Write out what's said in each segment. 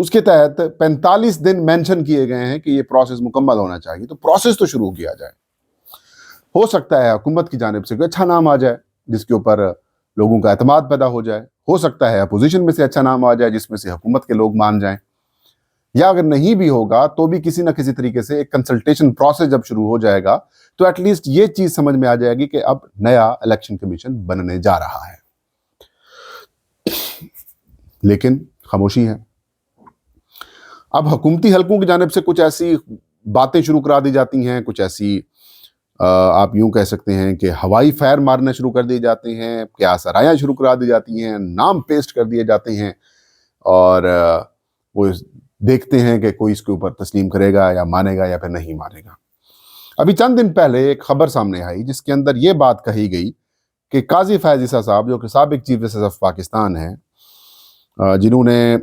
اس کے تحت 45 دن مینشن کیے گئے ہیں کہ یہ پروسیس مکمل ہونا چاہیے. تو پروسیس تو شروع کیا جائے. ہو سکتا ہے حکومت کی جانب سے کوئی اچھا نام آ جائے جس کے اوپر لوگوں کا اعتماد پیدا ہو جائے. ہو سکتا ہے اپوزیشن میں سے اچھا نام آ جائے جس میں سے حکومت کے لوگ مان جائیں. یا اگر نہیں بھی ہوگا تو بھی کسی نہ کسی طریقے سے ایک کنسلٹیشن پروسیس جب شروع ہو جائے گا تو ایٹ لیسٹ یہ چیز سمجھ میں آ جائے گی کہ اب نیا الیکشن کمیشن بننے جا رہا ہے. لیکن خاموشی ہے. اب حکومتی حلقوں کی جانب سے کچھ ایسی باتیں شروع کرا دی جاتی ہیں, کچھ ایسی آپ یوں کہہ سکتے ہیں کہ ہوائی فائر مارنے شروع کر دیے جاتے ہیں, قیاس آرائیاں شروع کرا دی جاتی ہیں, نام پیسٹ کر دیے جاتے ہیں, اور وہ دیکھتے ہیں کہ کوئی اس کے اوپر تسلیم کرے گا یا مانے گا یا پھر نہیں مانے گا. ابھی چند دن پہلے ایک خبر سامنے آئی جس کے اندر یہ بات کہی گئی کہ قاضی فیاض عیسیٰ صاحب جو کہ سابق چیف جسٹس آف پاکستان ہیں, جنہوں نے,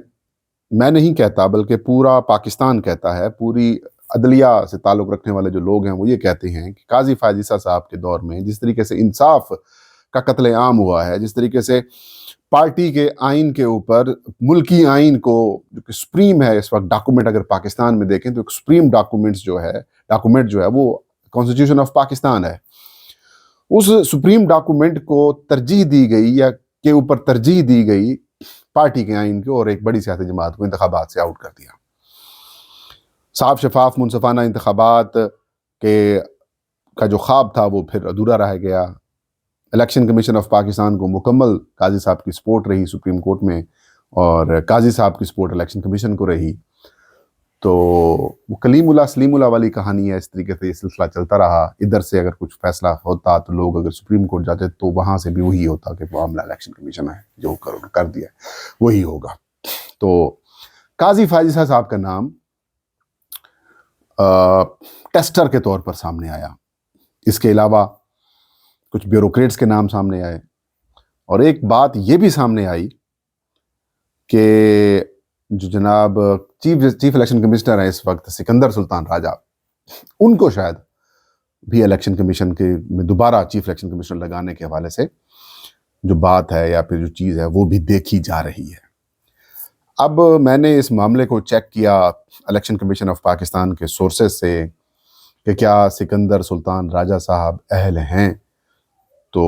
میں نہیں کہتا بلکہ پورا پاکستان کہتا ہے, پوری عدلیہ سے تعلق رکھنے والے جو لوگ ہیں وہ یہ کہتے ہیں کہ قاضی فیاض عیسیٰ صاحب کے دور میں جس طریقے سے انصاف کا قتل عام ہوا ہے, جس طریقے سے پارٹی کے آئین کے اوپر ملکی آئین کو جو کہ سپریم ہے اس وقت ڈاکومنٹ, اگر پاکستان میں دیکھیں تو ایک سپریم ڈاکومنٹ جو ہے وہ کانسٹیٹیوشن آف پاکستان ہے, اس سپریم ڈاکومنٹ کو ترجیح دی گئی یا کے اوپر ترجیح دی گئی پارٹی کے آئین کو, اور ایک بڑی سیاسی جماعت کو انتخابات سے آؤٹ کر دیا. صاف شفاف منصفانہ انتخابات کا جو خواب تھا وہ پھر ادھورا رہ گیا. الیکشن کمیشن آف پاکستان کو مکمل قاضی صاحب کی سپورٹ رہی سپریم کورٹ میں, اور قاضی صاحب کی سپورٹ الیکشن کمیشن کو رہی. تو وہ کلیم اللہ سلیم اللہ والی کہانی ہے. اس طریقے سے یہ سلسلہ چلتا رہا. ادھر سے اگر کچھ فیصلہ ہوتا تو لوگ اگر سپریم کورٹ جاتے تو وہاں سے بھی وہی ہوتا کہ معاملہ الیکشن کمیشن ہے جو کر دیا وہی ہوگا. تو قاضی فیاض عیسیٰ صاحب کا نام ٹیسٹر کے طور پر سامنے آیا. اس کے علاوہ کچھ بیوروکریٹس کے نام سامنے آئے, اور ایک بات یہ بھی سامنے آئی کہ جو جناب چیف الیکشن کمشنر ہیں اس وقت سکندر سلطان راجہ, ان کو شاید بھی الیکشن کمیشن کے میں دوبارہ چیف الیکشن کمشنر لگانے کے حوالے سے جو بات ہے یا پھر جو چیز ہے وہ بھی دیکھی جا رہی ہے. اب میں نے اس معاملے کو چیک کیا الیکشن کمیشن آف پاکستان کے سورسز سے کہ کیا سکندر سلطان راجہ صاحب اہل ہیں. تو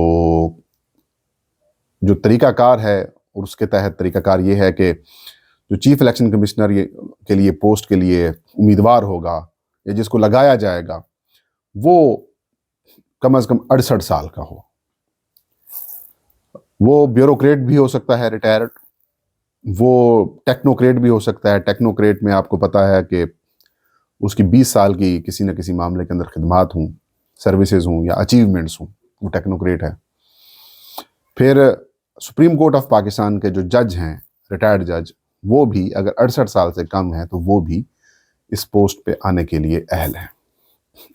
جو طریقہ کار ہے, اور اس کے تحت طریقہ کار یہ ہے کہ جو چیف الیکشن کمشنر کے لیے پوسٹ کے لیے امیدوار ہوگا یا جس کو لگایا جائے گا وہ کم از کم 68 سال کا ہو. وہ بیوروکریٹ بھی ہو سکتا ہے ریٹائرڈ, وہ ٹیکنوکریٹ بھی ہو سکتا ہے. ٹیکنوکریٹ میں آپ کو پتا ہے کہ اس کی 20 سال کی کسی نہ کسی معاملے کے اندر خدمات ہوں, سروسز ہوں یا اچیومنٹس ہوں, وہ ٹیکنوکریٹ ہے. پھر سپریم کورٹ آف پاکستان کے جو جج ہیں ریٹائرڈ جج, وہ بھی اگر 68 سال سے کم ہیں تو وہ بھی اس پوسٹ پہ آنے کے لیے اہل ہیں.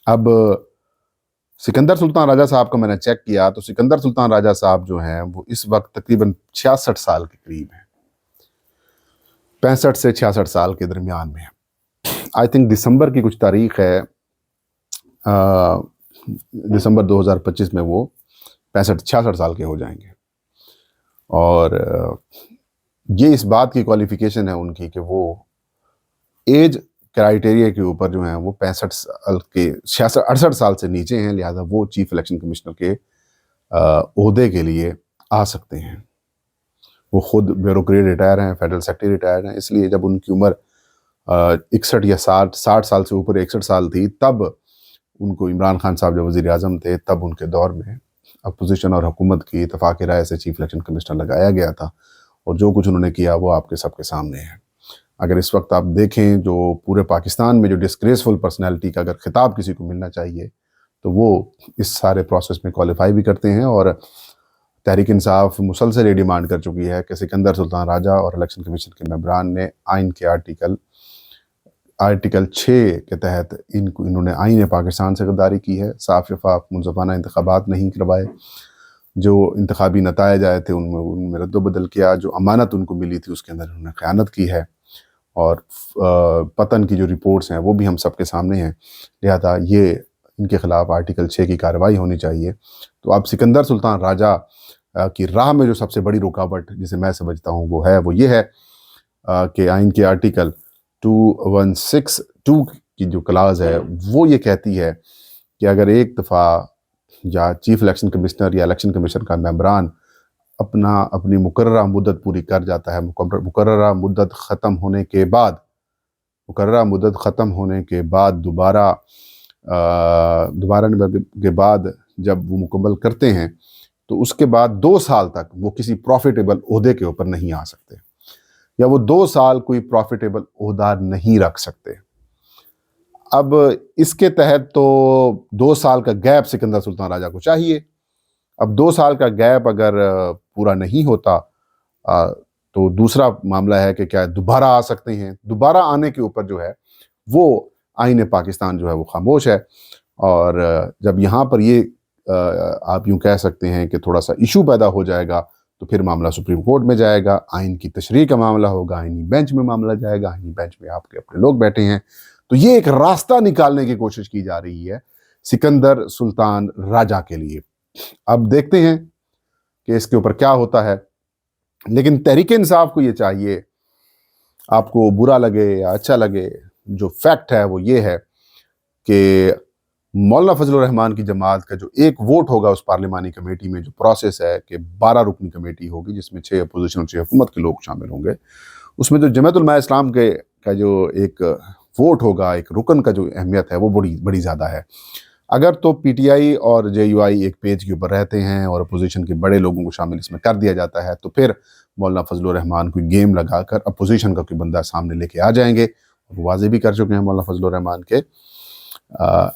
اب سکندر سلطان راجہ صاحب کا میں نے چیک کیا تو سکندر سلطان راجہ صاحب جو ہیں وہ اس وقت تقریباً 66 سال کے قریب ہیں, 65 سے 66 سال کے درمیان میں. آئی تھنک دسمبر کی کچھ تاریخ ہے, دسمبر 2025 میں وہ 65-66 سال کے ہو جائیں گے. اور یہ اس بات کی کوالیفیکیشن ہے ان کی کہ وہ ایج کرائیٹیریا کے اوپر جو ہیں وہ 65 سال کے 68 سال سے نیچے ہیں, لہذا وہ چیف الیکشن کمشنر کے عہدے کے لیے آ سکتے ہیں. وہ خود بیوروکریٹ ریٹائر ہیں, فیڈرل سیکرٹری ریٹائر ہیں, اس لیے جب ان کی عمر 61 یا 60 سال سے اوپر 61 سال تھی تب ان کو عمران خان صاحب جو وزیر اعظم تھے تب ان کے دور میں اپوزیشن اور حکومت کی اتفاق رائے سے چیف الیکشن کمشنر لگایا گیا تھا, اور جو کچھ انہوں نے کیا وہ آپ کے سب کے سامنے ہے. اگر اس وقت آپ دیکھیں جو پورے پاکستان میں جو ڈسگریسفل پرسنالٹی کا اگر خطاب کسی کو ملنا چاہیے تو وہ اس سارے پروسیس میں کوالیفائی بھی کرتے ہیں. اور تحریک انصاف مسلسل یہ ڈیمانڈ کر چکی ہے کہ سکندر سلطان راجہ اور الیکشن کمیشن کے ممبران نے آئین کے آرٹیکل 6 کے تحت انہوں نے آئین پاکستان سے غداری کی ہے, صاف شفاف منصفانہ انتخابات نہیں کروائے, جو انتخابی نتائج آئے تھے ان میں رد و بدل کیا, جو امانت ان کو ملی تھی اس کے اندر انہوں نے خیانت کی ہے, اور پتن کی جو رپورٹس ہیں وہ بھی ہم سب کے سامنے ہیں. لہذا یہ ان کے خلاف آرٹیکل 6 کی کارروائی ہونی چاہیے. تو اب سکندر سلطان راجہ کی راہ میں جو سب سے بڑی رکاوٹ جسے میں سمجھتا ہوں وہ یہ ہے کہ آئین کے آرٹیکل 2162 کی جو کلاز ہے وہ یہ کہتی ہے کہ اگر ایک دفعہ یا چیف الیکشن کمشنر یا الیکشن کمیشن کا ممبران اپنی مقررہ مدت پوری کر جاتا ہے، مقررہ مدت ختم ہونے کے بعد دوبارہ کے بعد جب وہ مکمل کرتے ہیں تو اس کے بعد 2 سال تک وہ کسی پروفیٹیبل عہدے کے اوپر نہیں آ سکتے، یا وہ 2 سال کوئی پروفیٹیبل عہدہ نہیں رکھ سکتے۔ اب اس کے تحت تو 2 سال کا گیپ سکندر سلطان راجہ کو چاہیے۔ اب 2 سال کا گیپ اگر پورا نہیں ہوتا تو دوسرا معاملہ ہے کہ کیا دوبارہ آ سکتے ہیں۔ دوبارہ آنے کے اوپر جو ہے وہ آئین پاکستان جو ہے وہ خاموش ہے، اور جب یہاں پر یہ آپ یوں کہہ سکتے ہیں کہ تھوڑا سا ایشو پیدا ہو جائے گا تو پھر معاملہ سپریم کورٹ میں جائے گا، آئین کی تشریح کا معاملہ ہوگا، آئینی بینچ میں معاملہ جائے گا، آئینی بینچ میں آپ کے اپنے لوگ بیٹھے ہیں، تو یہ ایک راستہ نکالنے کی کوشش کی جا رہی ہے سکندر سلطان راجہ کے لیے۔ اب دیکھتے ہیں کہ اس کے اوپر کیا ہوتا ہے، لیکن تحریک انصاف کو یہ چاہیے، آپ کو برا لگے یا اچھا لگے، جو فیکٹ ہے وہ یہ ہے کہ مولانا فضل الرحمان کی جماعت کا جو ایک ووٹ ہوگا اس پارلیمانی کمیٹی میں، جو پروسیس ہے کہ 12 رکنی کمیٹی ہوگی جس میں 6 اپوزیشن اور 6 حکومت کے لوگ شامل ہوں گے، اس میں جو جمعیت علماء اسلام کا جو ایک ووٹ ہوگا، ایک رکن کا جو اہمیت ہے وہ بڑی زیادہ ہے۔ اگر تو پی ٹی آئی اور جے یو آئی ایک پیج کے اوپر رہتے ہیں اور اپوزیشن کے بڑے لوگوں کو شامل اس میں کر دیا جاتا ہے، تو پھر مولانا فضل الرحمان کوئی گیم لگا کر اپوزیشن کا کوئی بندہ سامنے لے کے آ جائیں گے، وہ واضح بھی کر چکے ہیں مولانا فضل الرحمان کے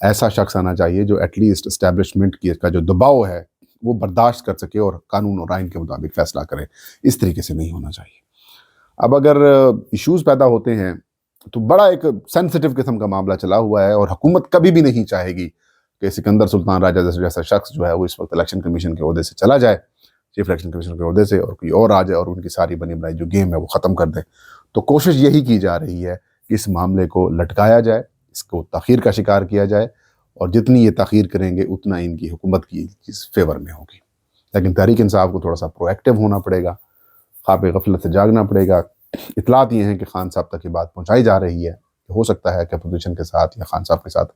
ایسا شخص آنا چاہیے جو ایٹ لیسٹ اسٹیبلشمنٹ کا جو دباؤ ہے وہ برداشت کر سکے اور قانون اور آئین کے مطابق فیصلہ کرے۔ اس طریقے سے نہیں ہونا چاہیے۔ اب اگر ایشوز پیدا ہوتے ہیں تو بڑا ایک سینسٹیو قسم کا معاملہ چلا ہوا ہے، اور حکومت کبھی بھی نہیں چاہے گی کہ سکندر سلطان راجہ جیسا شخص جو ہے وہ اس وقت الیکشن کمیشن کے عہدے سے چلا جائے، چیف الیکشن کمیشن کے عہدے سے، اور کوئی اور آ جائے اور ان کی ساری بنی بنائی جو گیم ہے وہ ختم کر دے۔ تو کوشش یہی کی جا رہی ہے کہ اس معاملے کو لٹکایا جائے، اس کو تاخیر کا شکار کیا جائے، اور جتنی یہ تاخیر کریں گے اتنا ان کی حکومت کی چیز فیور میں ہوگی۔ لیکن تحریک انصاف کو تھوڑا سا پرو ایکٹیو ہونا پڑے گا، خواب غفلت سے جاگنا پڑے گا۔ اطلاعات یہ ہیں کہ خان صاحب تک یہ بات پہنچائی جا رہی ہے، ہو سکتا ہے کہ اپوزیشن کے ساتھ یا خان صاحب کے ساتھ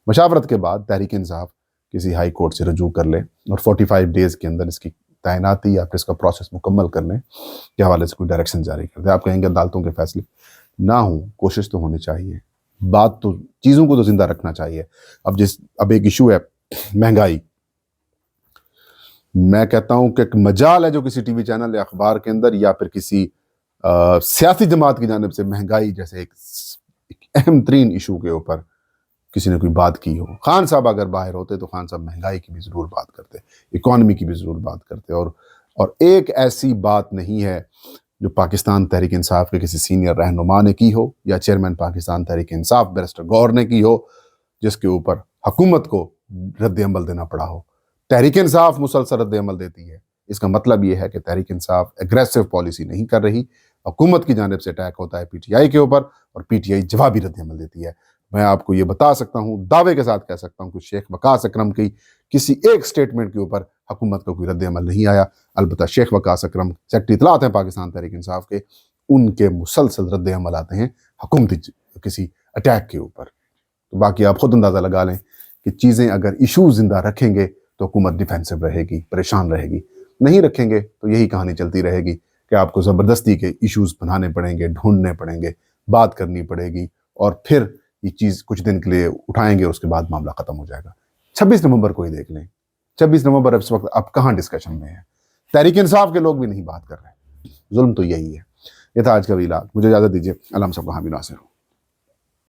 مشاورت کے بعد تحریک انصاف کسی ہائی کورٹ سے رجوع کر لے اور 45 ڈیز کے اندر اس کی تعیناتی یا پھر اس کا پروسیس مکمل کرنے کے حوالے سے کوئی ڈائریکشن جاری کر دے۔ آپ کہیں گے عدالتوں کے فیصلے نہ ہوں، کوشش تو ہونی چاہیے، بات تو چیزوں کو تو زندہ رکھنا چاہیے۔ اب ایک ایشو ہے مہنگائی، میں کہتا ہوں کہ ایک مجال ہے جو کسی ٹی وی چینل یا اخبار کے اندر یا پھر کسی سیاسی جماعت کی جانب سے مہنگائی جیسے ایک اہم ترین ایشو کے اوپر کسی نے کوئی بات کی ہو۔ خان صاحب اگر باہر ہوتے تو خان صاحب مہنگائی کی بھی ضرور بات کرتے، اکانومی کی بھی ضرور بات کرتے، اور ایک ایسی بات نہیں ہے جو پاکستان تحریک انصاف کے کسی سینئر رہنما نے کی ہو یا چیئرمین پاکستان تحریک انصاف بیرسٹر گور نے کی ہو جس کے اوپر حکومت کو رد عمل دینا پڑا ہو۔ تحریک انصاف مسلسل رد عمل دیتی ہے، اس کا مطلب یہ ہے کہ تحریک انصاف اگریسو پالیسی نہیں کر رہی، حکومت کی جانب سے اٹیک ہوتا ہے پی ٹی آئی کے اوپر، اور پی ٹی آئی جوابی رد عمل دیتی ہے۔ میں آپ کو یہ بتا سکتا ہوں، دعوے کے ساتھ کہہ سکتا ہوں کہ شیخ وقاص اکرم کی کسی ایک سٹیٹمنٹ کے اوپر حکومت کا کوئی رد عمل نہیں آیا۔ البتہ شیخ وقاص اکرم سیکرٹری اطلاعات ہیں پاکستان تحریک انصاف کے، ان کے مسلسل رد عمل آتے ہیں حکومتی کسی اٹیک کے اوپر۔ تو باقی آپ خود اندازہ لگا لیں کہ چیزیں اگر ایشو زندہ رکھیں گے تو حکومت ڈیفینسو رہے گی، پریشان رہے گی، نہیں رکھیں گے تو یہی کہانی چلتی رہے گی کہ آپ کو زبردستی کے ایشوز بنانے پڑیں گے، ڈھونڈنے پڑیں گے، بات کرنی پڑے گی، اور پھر یہ چیز کچھ دن کے لیے اٹھائیں گے اور اس کے بعد معاملہ ختم ہو جائے گا۔ 26 نومبر کو ہی دیکھ لیں، 26 نومبر اس وقت اب کہاں ڈسکشن میں ہے، تحریک انصاف کے لوگ بھی نہیں بات کر رہے، ظلم تو یہی ہے۔ یہ تھا آج کا ویلاگ، مجھے اجازت دیجیے، علام صاحب کا حامی ناصر ہوں۔